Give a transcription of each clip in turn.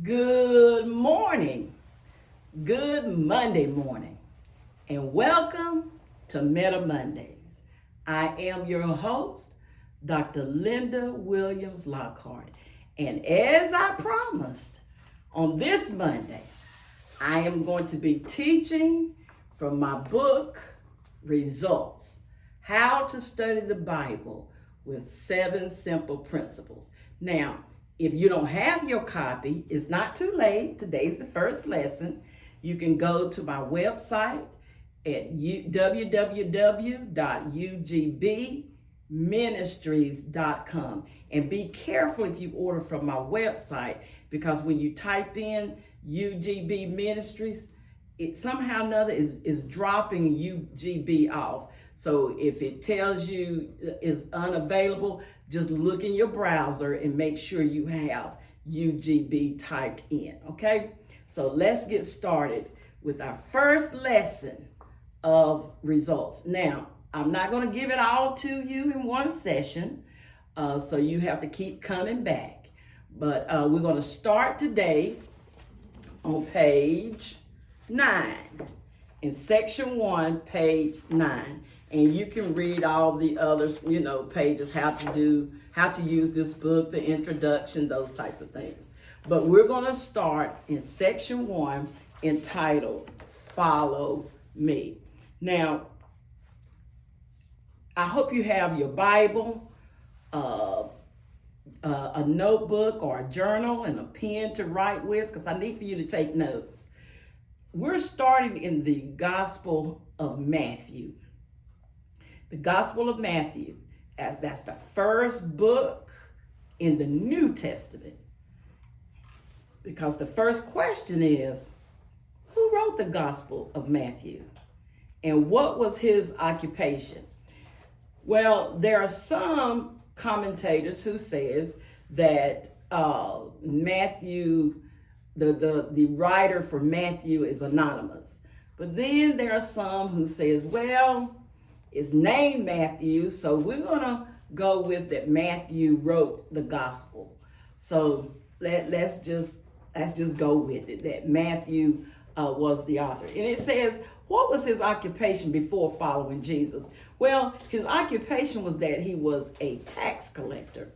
Good morning, good Monday morning, and welcome to Meta Mondays. I am your host, Dr. Linda Williams Lockhart, and as I promised, on this Monday, I am going to be teaching from my book, Results: How to Study the Bible with 7 Simple Principles. Now, if you don't have your copy, it's not too late. Today's the first lesson. You can go to my website at www.ugbministries.com. And be careful if you order from my website, because when you type in UGB Ministries, it somehow or another is dropping UGB off. So if it tells you is unavailable, just look in your browser and make sure you have UGB typed in, okay? So let's get started with our first lesson of results. Now, I'm not going to give it all to you in one session, so you have to keep coming back. But we're going to start today on page 9, in section 1, page 9. And you can read all the others, pages, how to use this book, the introduction, those types of things. But we're going to start in section 1, entitled Follow Me. Now, I hope you have your Bible, a notebook or a journal, and a pen to write with, because I need for you to take notes. We're starting in the Gospel of Matthew. The Gospel of Matthew, that's the first book in the New Testament. Because the first question is, who wrote the Gospel of Matthew? And what was his occupation? Well, there are some commentators who says that Matthew, the writer for Matthew, is anonymous. But then there are some who says, well, it's named Matthew, so we're gonna go with that Matthew wrote the gospel. So let's just go with it, that Matthew was the author. And it says, what was his occupation before following Jesus? Well, his occupation was that he was a tax collector.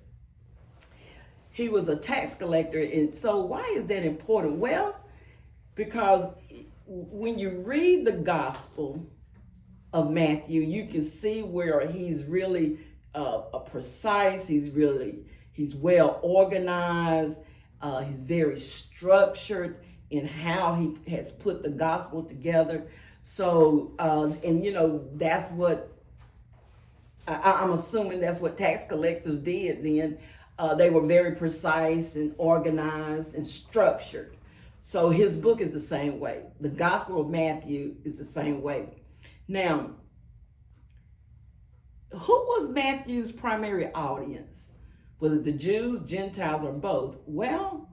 He was a tax collector. And so why is that important? Well, because when you read the Gospel of Matthew, you can see where he's really precise. He's well organized. He's very structured in how he has put the gospel together. So, that's what I'm assuming that's what tax collectors did then. They were very precise and organized and structured. So his book is the same way. The Gospel of Matthew is the same way. Now, who was Matthew's primary audience? Was it the Jews, Gentiles, or both? Well,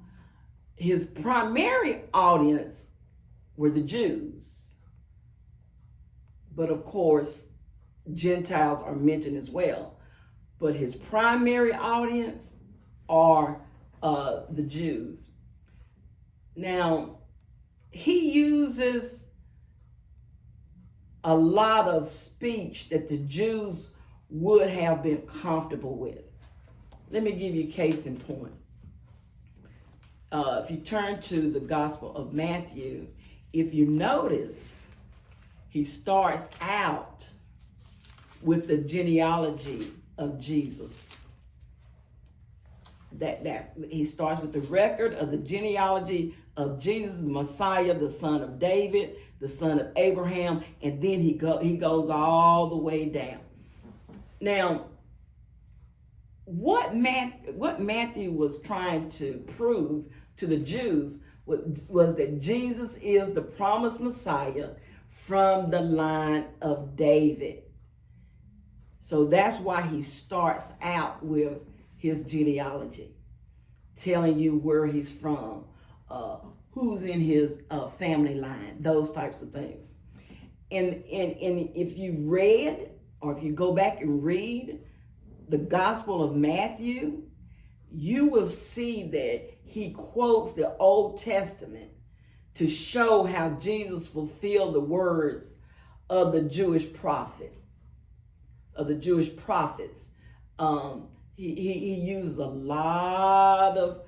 his primary audience were the Jews. But of course, Gentiles are mentioned as well. But his primary audience are the Jews. Now, he uses a lot of speech that the Jews would have been comfortable with. Let me give you a case in point. If you turn to the Gospel of Matthew, if you notice, he starts out with the genealogy of Jesus. He starts with the record of the genealogy of Jesus, the Messiah, the son of David, the son of Abraham, and then he goes all the way down. Now, what Matthew was trying to prove to the Jews was that Jesus is the promised Messiah from the line of David. So that's why he starts out with his genealogy, telling you where he's from, who's in his family line, those types of things. And if you've read, or if you go back and read the Gospel of Matthew, you will see that he quotes the Old Testament to show how Jesus fulfilled the words of the Jewish prophet, of the Jewish prophets. He uses a lot of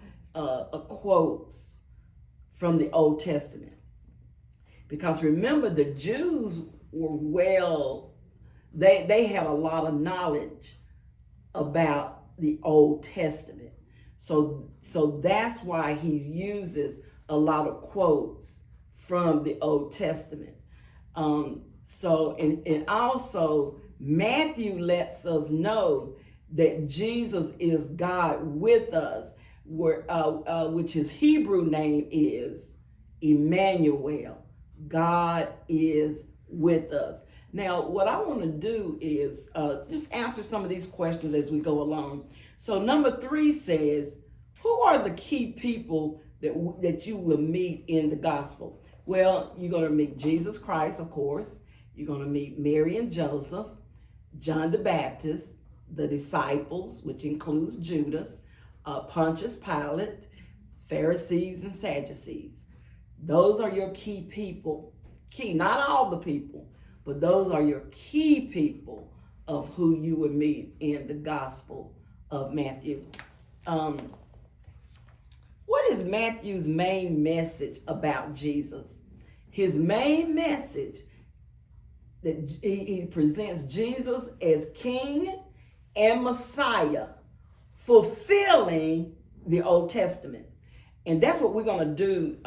quotes from the Old Testament. Because remember, the Jews were they had a lot of knowledge about the Old Testament. So that's why he uses a lot of quotes from the Old Testament. And also Matthew lets us know that Jesus is God with us, which his Hebrew name is Emmanuel. God is with us. Now, what I want to do is just answer some of these questions as we go along. So number 3 says, who are the key people that you will meet in the gospel? Well, you're going to meet Jesus Christ, of course. You're going to meet Mary and Joseph, John the Baptist, the disciples, which includes Judas, Pontius Pilate, Pharisees and Sadducees. Those are your key people. Key, not all the people, but those are your key people of who you would meet in the Gospel of Matthew. What is Matthew's main message about Jesus? His main message, that he presents Jesus as King and Messiah, fulfilling the Old Testament. And that's what we're going to do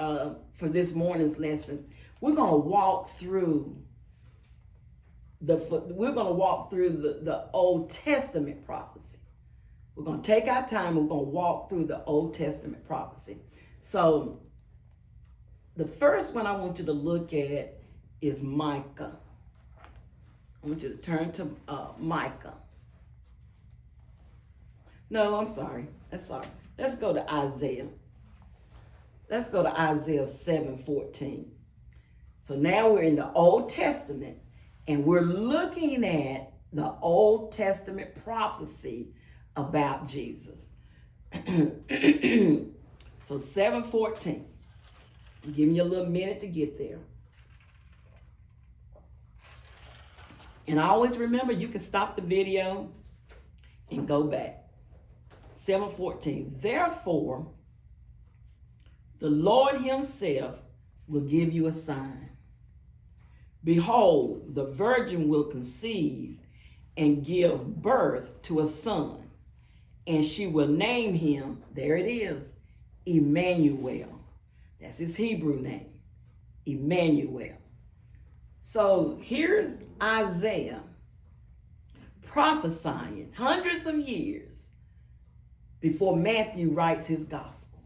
for this morning's lesson. We're going to walk through the Old Testament prophecy. We're going to take our time. We're going to walk through the Old Testament prophecy. So the first one I want you to look at is Micah. I want you to turn to Micah. No, I'm sorry. Let's go to Isaiah. Let's go to Isaiah 7:14. So now we're in the Old Testament, and we're looking at the Old Testament prophecy about Jesus. So 7:14. Give me a little minute to get there. And I always remember, you can stop the video and go back. 7:14. Therefore, the Lord himself will give you a sign. Behold, the virgin will conceive and give birth to a son, and she will name him, there it is, Emmanuel. That's his Hebrew name, Emmanuel. So here's Isaiah prophesying hundreds of years before Matthew writes his gospel.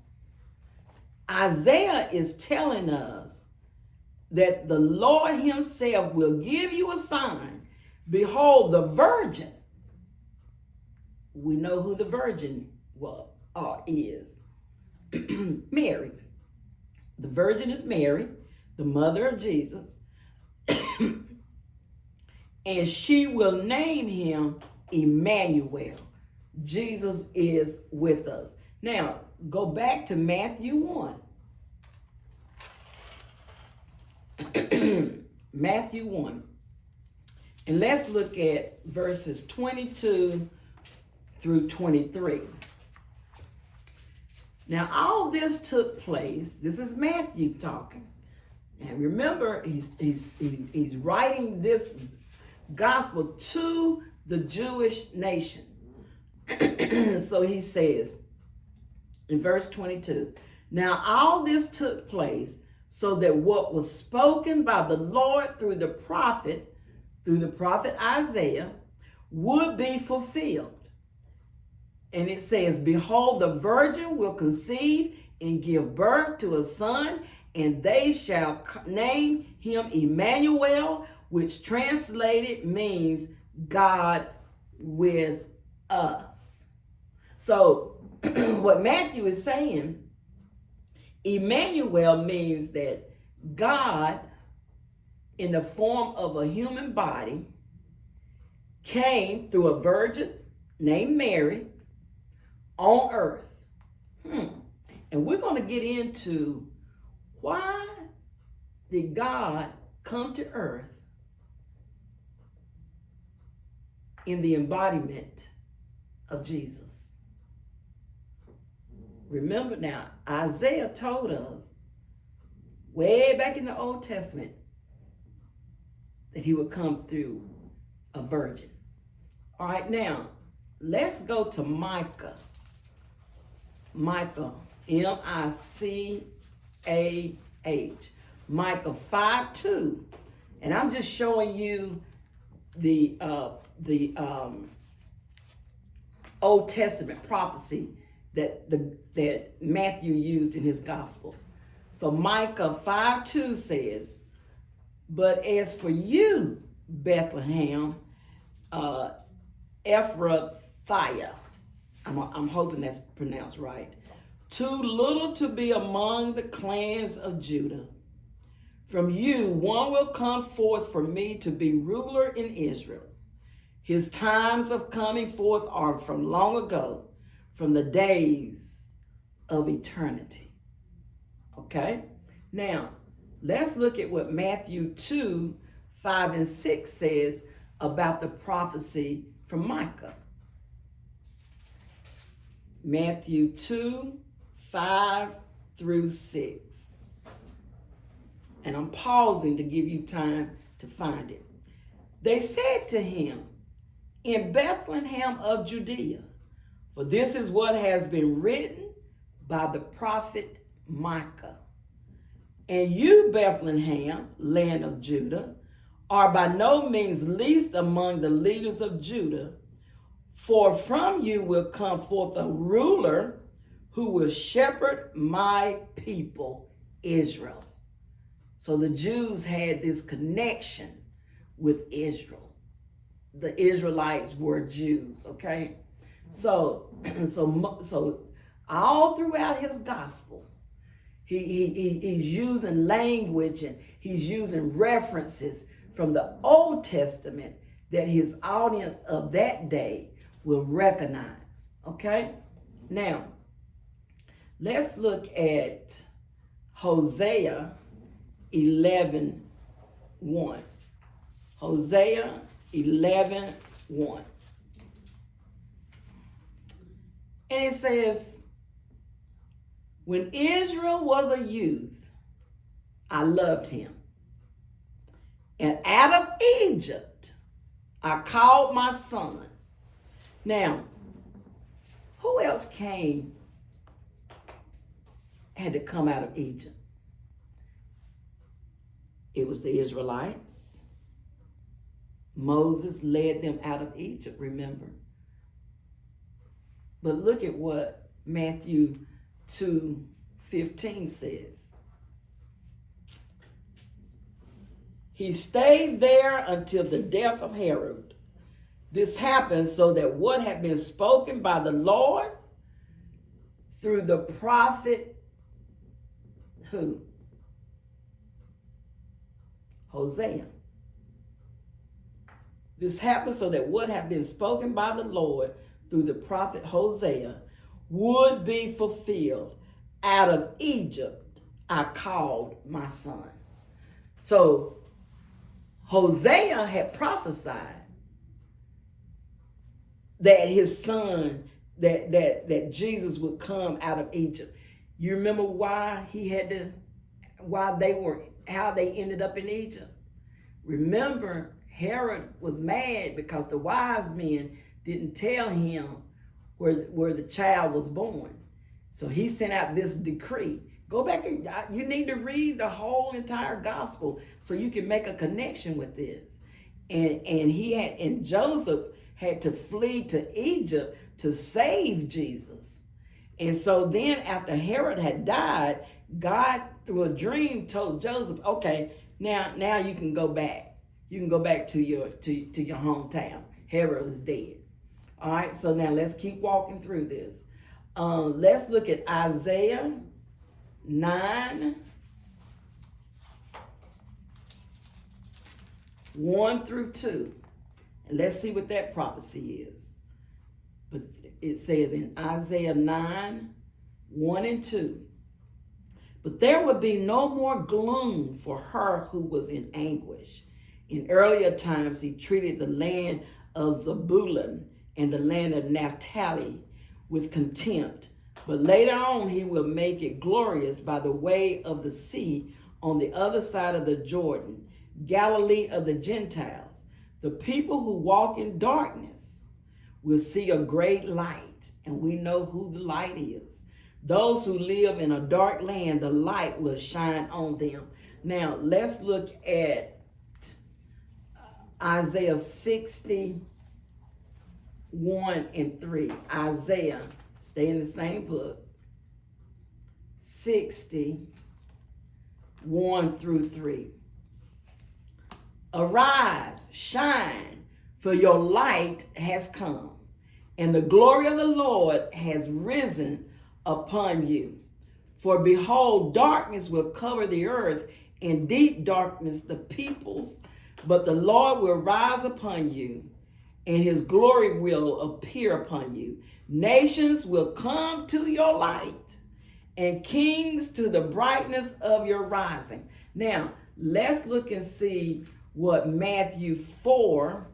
Isaiah is telling us that the Lord himself will give you a sign. Behold, the virgin. We know who the virgin is. Mary. The virgin is Mary, the mother of Jesus. And she will name him Emmanuel. Jesus is with us. Now, go back to Matthew 1. Matthew 1. And let's look at verses 22 through 23. Now, all this took place. This is Matthew talking. And remember, he's writing this gospel to the Jewish nation. So he says in verse 22, now all this took place so that what was spoken by the Lord through the prophet Isaiah, would be fulfilled. And it says, behold, the virgin will conceive and give birth to a son, and they shall name him Emmanuel, which translated means God with us. So what Matthew is saying, Emmanuel means that God, in the form of a human body, came through a virgin named Mary on earth. And we're going to get into why did God come to earth in the embodiment of Jesus. Remember now, Isaiah told us way back in the Old Testament that he would come through a virgin. All right, now, let's go to Micah. Micah, M-I-C-A-H. Micah 5:2. And I'm just showing you the Old Testament prophecy that Matthew used in his gospel. So Micah 5:2 says, "But as for you, Bethlehem, Ephrathah," I'm hoping that's pronounced right, "too little to be among the clans of Judah. From you one will come forth for me to be ruler in Israel. His times of coming forth are from long ago, from the days of eternity." Okay? Now, let's look at what Matthew 2:5-6 says about the prophecy from Micah. Matthew 2:5-6. And I'm pausing to give you time to find it. "They said to him, in Bethlehem of Judea, for this is what has been written by the prophet Micah. And you, Bethlehem, land of Judah, are by no means least among the leaders of Judah, for from you will come forth a ruler who will shepherd my people, Israel." So the Jews had this connection with Israel. The Israelites were Jews, okay? So all throughout his gospel, he's using language and he's using references from the Old Testament that his audience of that day will recognize, okay? Now, let's look at Hosea 11:1. Hosea 11:1. And it says, "When Israel was a youth, I loved him. And out of Egypt, I called my son." Now, who else had to come out of Egypt? It was the Israelites. Moses led them out of Egypt, remember? But look at what Matthew 2:15 says. "He stayed there until the death of Herod. This happened so that what had been spoken by the Lord through the prophet," who? Hosea. "This happened so that what had been spoken by the Lord through the prophet Hosea would be fulfilled. Out of Egypt I called my son." So Hosea had prophesied that his son, that Jesus would come out of Egypt. You remember how they ended up in Egypt? Remember, Herod was mad because the wise men didn't tell him where the child was born. So he sent out this decree. Go back and you need to read the whole entire gospel so you can make a connection with this. And Joseph had to flee to Egypt to save Jesus. And so then after Herod had died, God through a dream told Joseph, "Okay, now you can go back. You can go back to your hometown. Herod is dead." All right, so now let's keep walking through this. Let's look at Isaiah 9:1-2. And let's see what that prophecy is. But it says in Isaiah 9, 1 and 2. But there would be no more gloom for her who was in anguish. In earlier times, he treated the land of Zebulun and the land of Naphtali with contempt. But later on, he will make it glorious by the way of the sea on the other side of the Jordan, Galilee of the Gentiles. The people who walk in darkness will see a great light, and we know who the light is. Those who live in a dark land, the light will shine on them. Now, let's look at Isaiah 61 and 3. Isaiah, stay in the same book, 61 through 3. Arise, shine, for your light has come, and the glory of the Lord has risen upon you. For behold, darkness will cover the earth, and deep darkness the peoples, but the Lord will rise upon you, and his glory will appear upon you. Nations will come to your light, and kings to the brightness of your rising. Now, let's look and see what Matthew 4,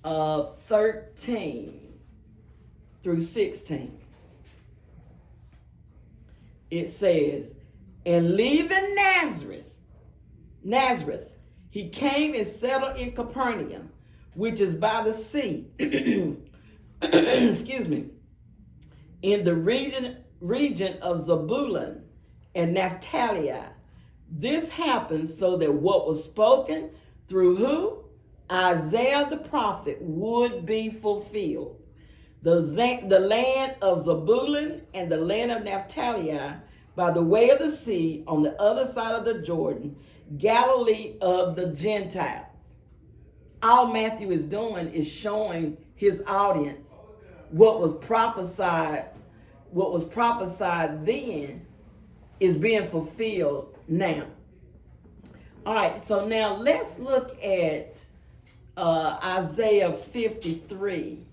13 through 16. It says, and leaving Nazareth, he came and settled in Capernaum, which is by the sea, excuse me, in the region of Zebulun and Naphtali. This happened so that what was spoken through who? Isaiah the prophet would be fulfilled. The land of Zebulun and the land of Naphtali by the way of the sea on the other side of the Jordan, Galilee of the Gentiles. All Matthew is doing is showing his audience what was prophesied then is being fulfilled now. All right, so now let's look at Isaiah 53.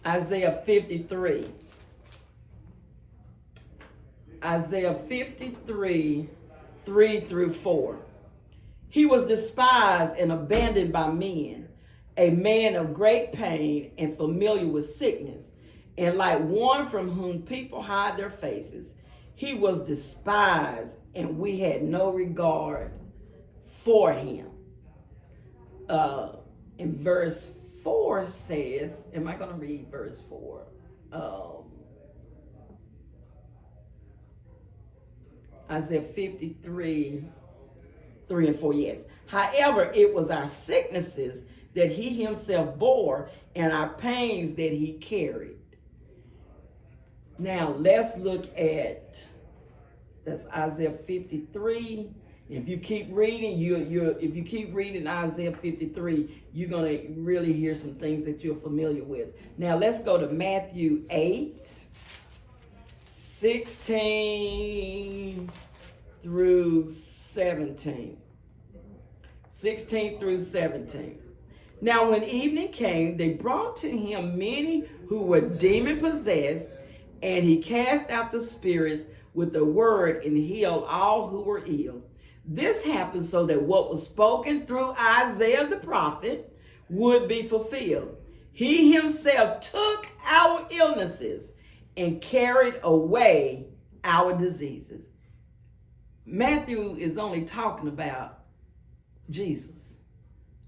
Isaiah 53. Isaiah 53, 3 through 4. He was despised and abandoned by men, a man of great pain and familiar with sickness, and like one from whom people hide their faces. He was despised, and we had no regard for him. In verse 4 says, am I going to read verse 4? Isaiah 53, 3 and 4, yes. However, it was our sicknesses that he himself bore and our pains that he carried. Now, let's look at, that's Isaiah 53. If you keep reading, if you keep reading Isaiah 53, you're going to really hear some things that you're familiar with. Now, let's go to Matthew 8, 16 through 17. 16 through 17. Now, when evening came, they brought to him many who were demon-possessed, and he cast out the spirits with the word and healed all who were ill. This happened so that what was spoken through Isaiah the prophet would be fulfilled. He himself took our illnesses and carried away our diseases. Matthew is only talking about Jesus.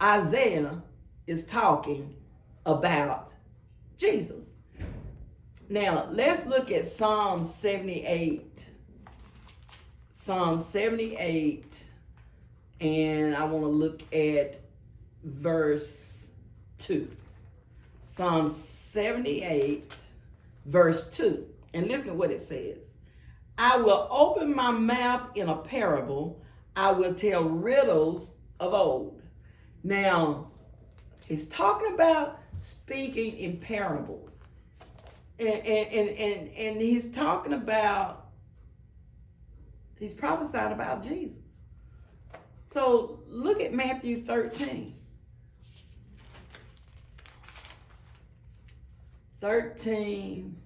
Isaiah is talking about Jesus. Now, let's look at Psalm 78. Psalm 78, and I want to look at verse 2. Psalm 78, verse 2. And listen to what it says. I will open my mouth in a parable. I will tell riddles of old. Now, he's talking about speaking in parables. And he's talking about, he's prophesying about Jesus. So look at Matthew 13. 13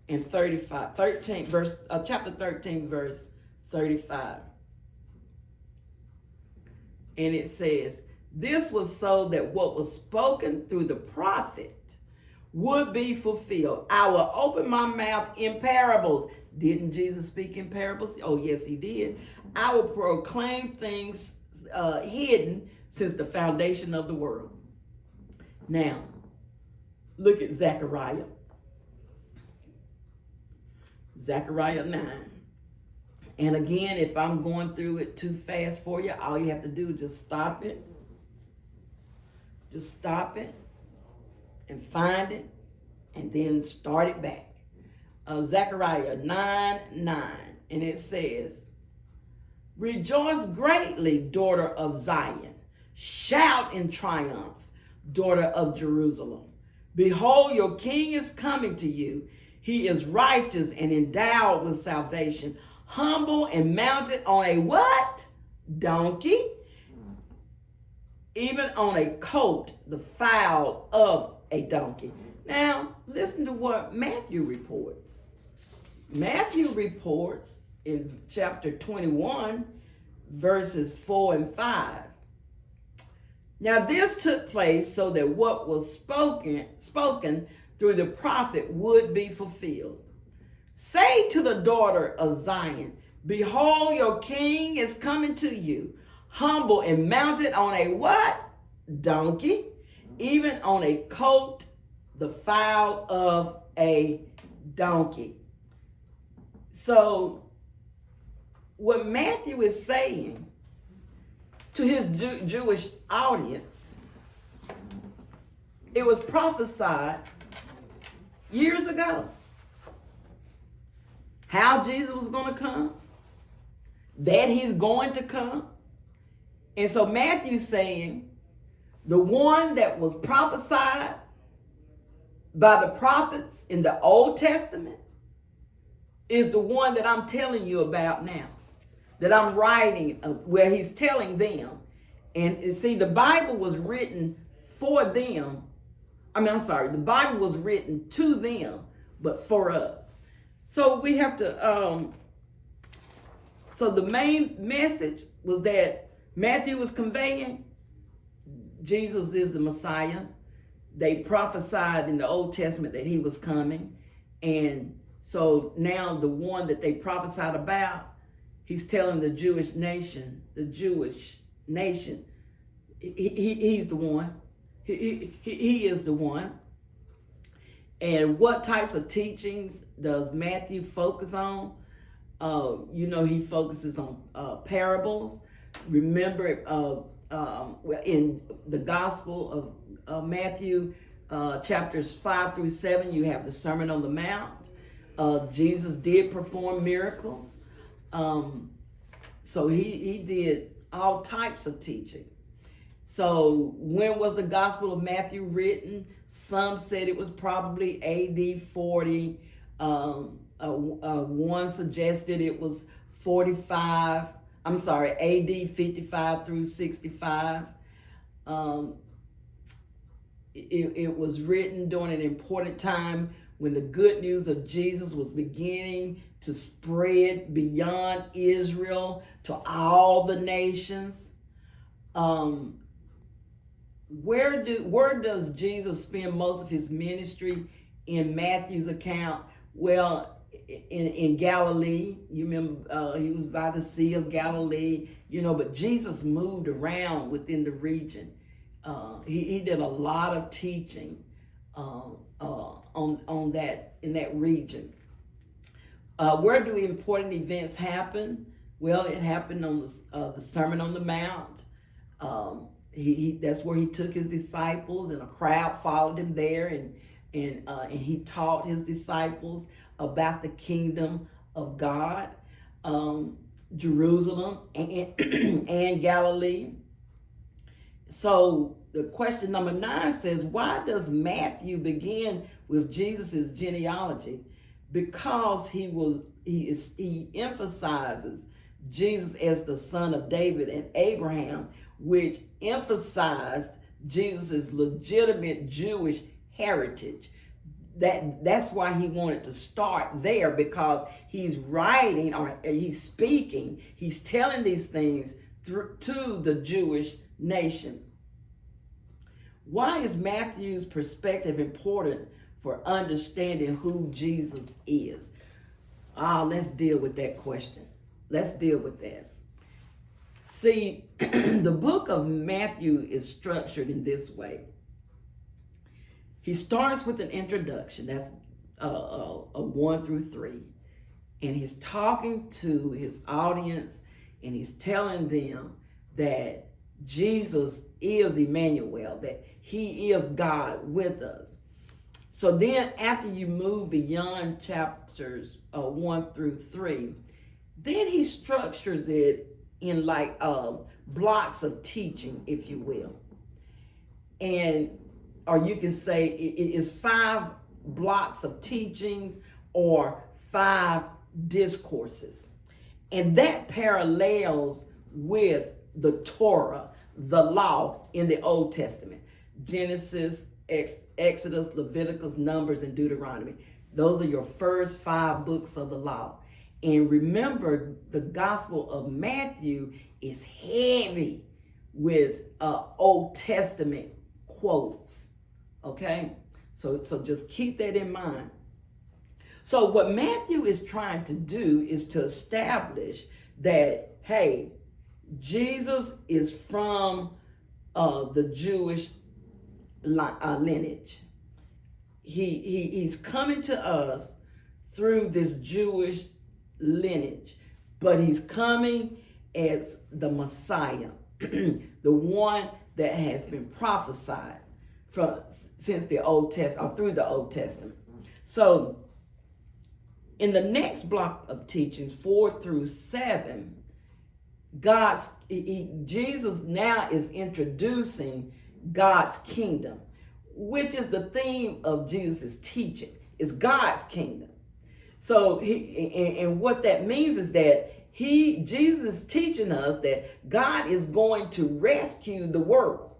and 35. Chapter 13, verse 35. And it says, this was so that what was spoken through the prophet would be fulfilled. I will open my mouth in parables. Didn't Jesus speak in parables? Oh, yes, he did. I will proclaim things hidden since the foundation of the world. Now, look at Zechariah. Zechariah 9. And again, if I'm going through it too fast for you, all you have to do is just stop it. Just stop it and find it and then start it back. Zechariah 9:9, and it says, rejoice greatly, daughter of Zion. Shout in triumph, daughter of Jerusalem. Behold, your king is coming to you. He is righteous and endowed with salvation, humble and mounted on a what? Donkey. Even on a colt, the foal of a donkey. Now, listen to what Matthew reports. Matthew reports in chapter 21, verses 4 and 5. Now, this took place so that what was spoken through the prophet would be fulfilled. Say to the daughter of Zion, behold, your king is coming to you, humble and mounted on a what? Donkey, even on a colt, the foal of a donkey. So, what Matthew is saying to his Jewish audience, it was prophesied years ago how Jesus was going to come, that he's going to come. And so Matthew's saying the one that was prophesied by the prophets in the Old Testament is the one that I'm telling you about now, that I'm writing, where he's telling them. And see, the Bible was written for them. The Bible was written to them, but for us. So we have to, so the main message was that Matthew was conveying Jesus is the Messiah. They prophesied in the Old Testament that he was coming. And so now the one that they prophesied about, he's telling the Jewish nation, he's the one. He is the one. And what types of teachings does Matthew focus on? He focuses on parables. Remember, in the Gospel of Matthew, chapters 5 through 7, you have the Sermon on the Mount. Jesus did perform miracles. So he did all types of teaching. So when was the Gospel of Matthew written? Some said it was probably AD 40. One suggested it was AD 55 through 65. It was written during an important time when the good news of Jesus was beginning to spread beyond Israel to all the nations. Where does Jesus spend most of his ministry in Matthew's account? Well, in Galilee. You remember he was by the Sea of Galilee, but Jesus moved around within the region. He did a lot of teaching on that, in that region. Where do important events happen? Well, it happened on the Sermon on the Mount. That's where he took his disciples, and a crowd followed him there, and he taught his disciples about the kingdom of God, Jerusalem and Galilee. So the question number 9 says, why does Matthew begin with Jesus's genealogy? Because he emphasizes Jesus as the son of David and Abraham, which emphasized Jesus's legitimate Jewish heritage. that's why he wanted to start there, because he's writing or he's speaking, he's telling these things to the Jewish nation. Why is Matthew's perspective important for understanding who Jesus is? Let's deal with that question. Let's deal with that. See, the book of Matthew is structured in this way. He starts with an introduction, that's a 1 through 3. And he's talking to his audience, and he's telling them that Jesus is Emmanuel, that he is God with us. So then after you move beyond chapters 1 through 3, then he structures it in like blocks of teaching, if you will. Or you can say it is 5 blocks of teachings or 5 discourses. And that parallels with the Torah, the law in the Old Testament. Genesis, Exodus, Leviticus, Numbers, and Deuteronomy. Those are your first 5 books of the law. And remember, the Gospel of Matthew is heavy with Old Testament quotes. Okay? So just keep that in mind. So what Matthew is trying to do is to establish that, hey, Jesus is from the Jewish lineage. He's coming to us through this Jewish lineage, but he's coming as the Messiah, the one that has been prophesied since the Old Testament, or through the Old Testament. So in the next block of teachings, 4 through 7, Jesus now is introducing God's kingdom, which is the theme of Jesus' teaching, is God's kingdom. So and what that means is that Jesus is teaching us that God is going to rescue the world.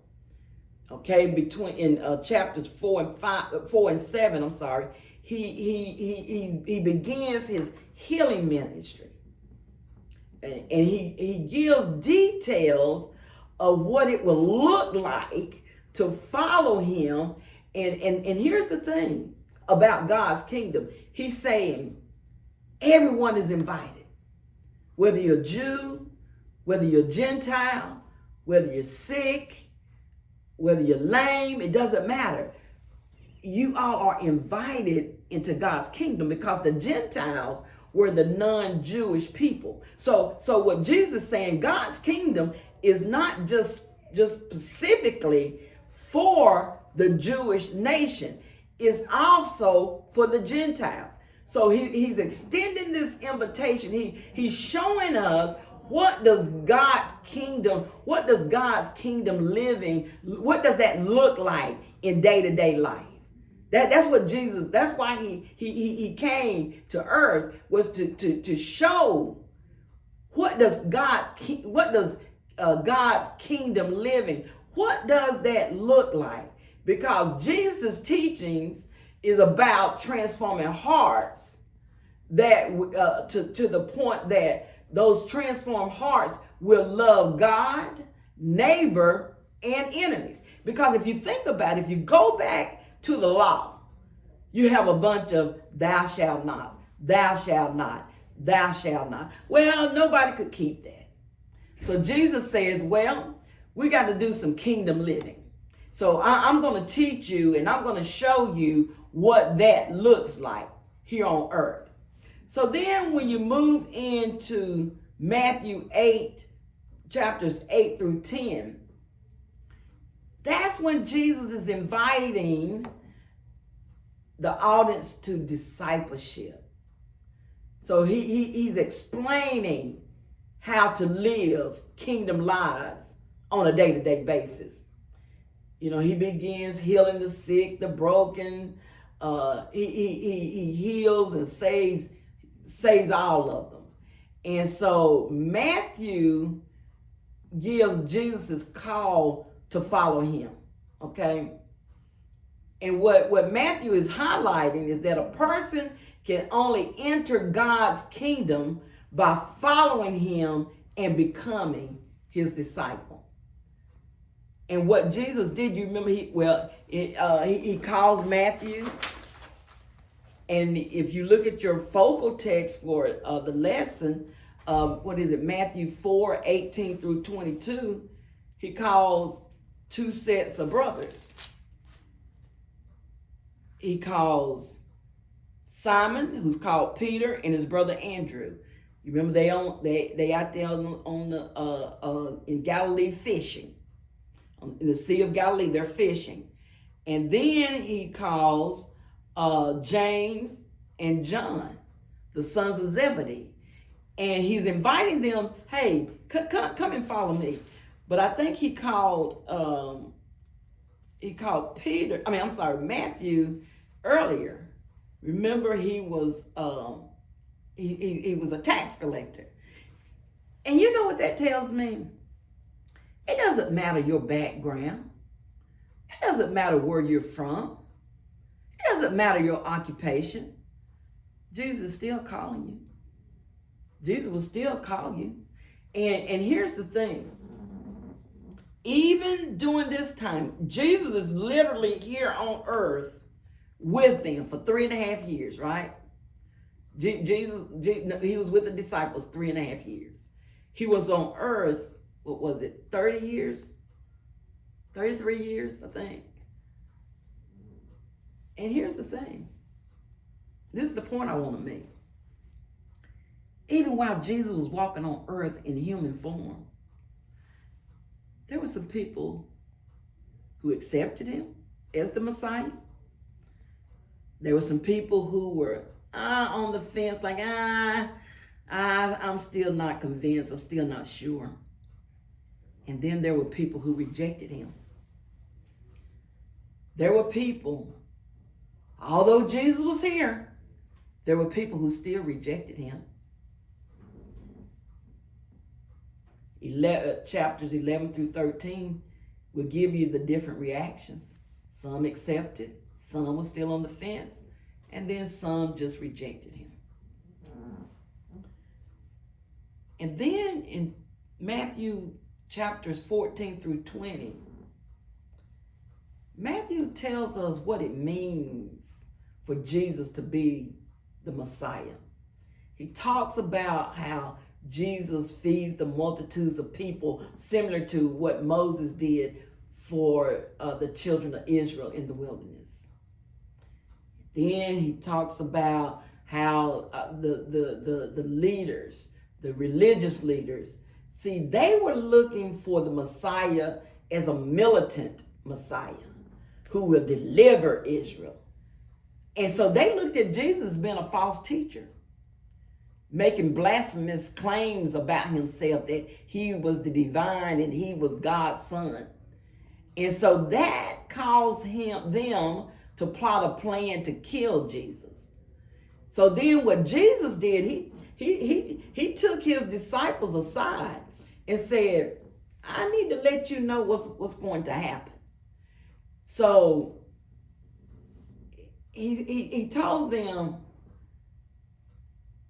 Okay, in chapters 4 and 7, I'm sorry, he begins his healing ministry, and he gives details of what it will look like to follow him. And here's the thing about God's kingdom. He's saying everyone is invited, whether you're a Jew, whether you're a Gentile, whether you're sick, whether you're lame, it doesn't matter. You all are invited into God's kingdom, because the Gentiles were the non-Jewish people. So what Jesus is saying, God's kingdom is not just specifically for the Jewish nation. It's also for the Gentiles. So he's extending this invitation. He's showing us what does God's kingdom living, what does that look like in day-to-day life? That's what Jesus, that's why he came to earth, was to show what does God's kingdom living, what does that look like? Because Jesus' teachings is about transforming hearts, that to the point that those transformed hearts will love God, neighbor, and enemies. Because if you think about it, if you go back to the law, you have a bunch of thou shalt not, thou shalt not, thou shalt not. Well, nobody could keep that. So Jesus says, well, we got to do some kingdom living. So I'm going to teach you, and I'm going to show you what that looks like here on earth. So then when you move into Matthew 8, chapters 8 through 10, that's when Jesus is inviting the audience to discipleship. So he's explaining how to live kingdom lives on a day-to-day basis. You know, he begins healing the sick, the broken. He heals and saves all of them. And so Matthew gives Jesus' call to follow him. Okay. And what Matthew is highlighting is that a person can only enter God's kingdom by following him and becoming his disciple. And what Jesus did, you remember, he calls Matthew. And if you look at your focal text for the lesson, Matthew 4:18 through 22, he calls two sets of brothers. He calls Simon, who's called Peter, and his brother Andrew. You remember they out there in Galilee fishing, in the Sea of Galilee. They're fishing, and then he calls James and John, the sons of Zebedee, and he's inviting them. Hey, come and follow me. But I think he called Matthew earlier. Remember, he was he was a tax collector. And you know what that tells me? It doesn't matter your background. It doesn't matter where you're from. It doesn't matter your occupation. Jesus is still calling you. Jesus will still call you. And here's the thing. Even during this time, Jesus is literally here on earth with them for 3.5 years, right? Jesus, he was with the disciples 3.5 years. He was on earth, 30 years? 33 years, I think. And here's the thing. This is the point I want to make. Even while Jesus was walking on earth in human form, there were some people who accepted him as the Messiah. There were some people who were on the fence, like, I'm still not convinced. I'm still not sure. And then there were people who rejected him. There were people, although Jesus was here, there were people who still rejected him. Chapters 11 through 13 will give you the different reactions. Some accepted, some were still on the fence, and then some just rejected him. And then in Matthew chapters 14 through 20, Matthew tells us what it means for Jesus to be the Messiah. He talks about how Jesus feeds the multitudes of people, similar to what Moses did for the children of Israel in the wilderness. Then he talks about how the leaders, the religious leaders, see, they were looking for the Messiah as a militant Messiah who will deliver Israel. And so they looked at Jesus as being a false teacher, making blasphemous claims about himself, that he was the divine and he was God's son. And so that caused them to plot a plan to kill Jesus. So then what Jesus did, he took his disciples aside and said, I need to let you know what's going to happen. So he told them,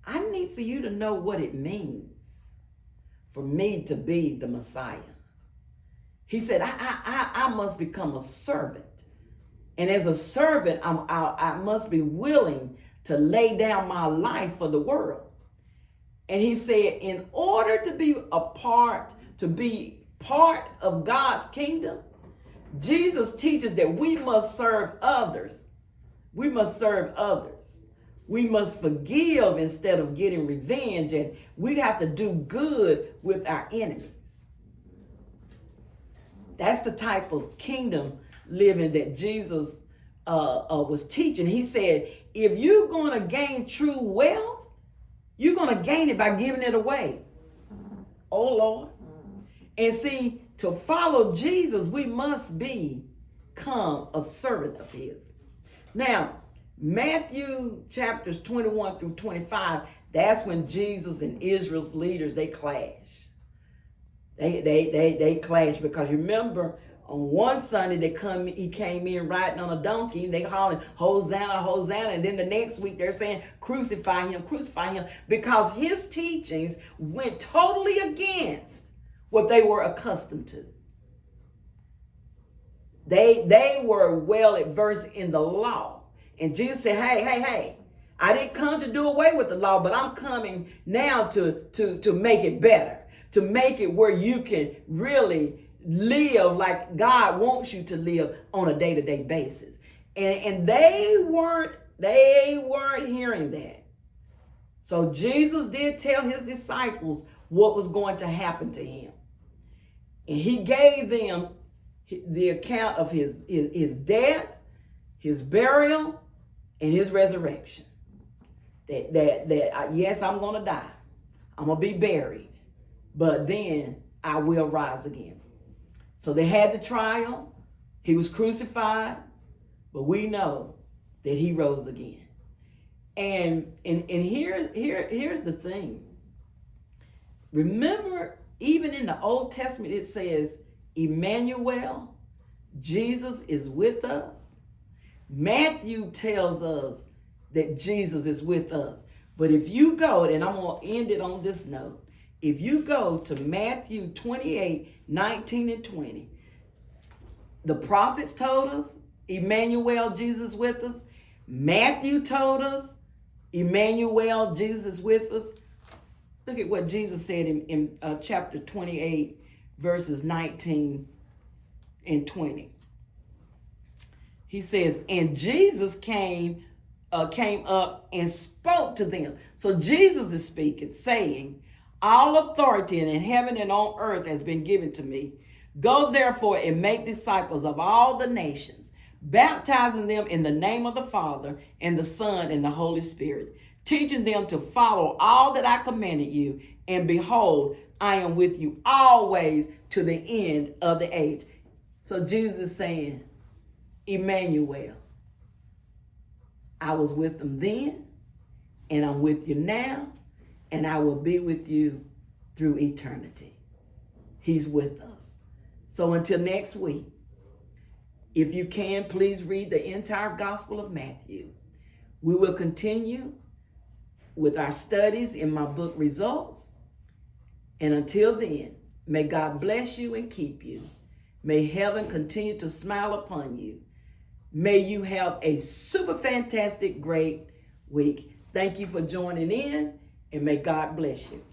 I need for you to know what it means for me to be the Messiah. He said, I must become a servant. And as a servant, I must be willing to lay down my life for the world. And he said, in order to be part of God's kingdom, Jesus teaches that we must serve others. We must serve others. We must forgive instead of getting revenge, and we have to do good with our enemies. That's the type of kingdom living that Jesus was teaching. He said, if you're going to gain true wealth, you're going to gain it by giving it away. Oh, Lord. And see, to follow Jesus, we must become a servant of his. Now, Matthew chapters 21 through 25, that's when Jesus and Israel's leaders, they clash. They clash because remember, On one Sunday, he came in riding on a donkey, and they hollering, Hosanna, Hosanna. And then the next week, they're saying, crucify him, because his teachings went totally against what they were accustomed to. They were well versed in the law. And Jesus said, hey, I didn't come to do away with the law, but I'm coming now to make it better, to make it where you can really live like God wants you to live on a day-to-day basis. And they weren't hearing that. So Jesus did tell his disciples what was going to happen to him. And he gave them the account of his death, his burial, and his resurrection. That yes, I'm going to die. I'm going to be buried. But then I will rise again. So they had the trial. He was crucified. But we know that he rose again. And here's the thing. Remember, even in the Old Testament, it says, Emmanuel, Jesus is with us. Matthew tells us that Jesus is with us. But if you go, and I'm going to end it on this note, if you go to Matthew 28, 19 and 20, the prophets told us, Emmanuel, Jesus with us. Matthew told us, Emmanuel, Jesus with us. Look at what Jesus said in chapter 28, verses 19 and 20. He says, and Jesus came up and spoke to them. So Jesus is speaking, saying, all authority in heaven and on earth has been given to me. Go therefore and make disciples of all the nations, baptizing them in the name of the Father and the Son and the Holy Spirit, teaching them to follow all that I commanded you. And behold, I am with you always to the end of the age. So Jesus is saying, Emmanuel, I was with them then, and I'm with you now, and I will be with you through eternity. He's with us. So until next week, if you can, please read the entire Gospel of Matthew. We will continue with our studies in my book, Results. And until then, may God bless you and keep you. May heaven continue to smile upon you. May you have a super fantastic, great week. Thank you for joining in, and may God bless you.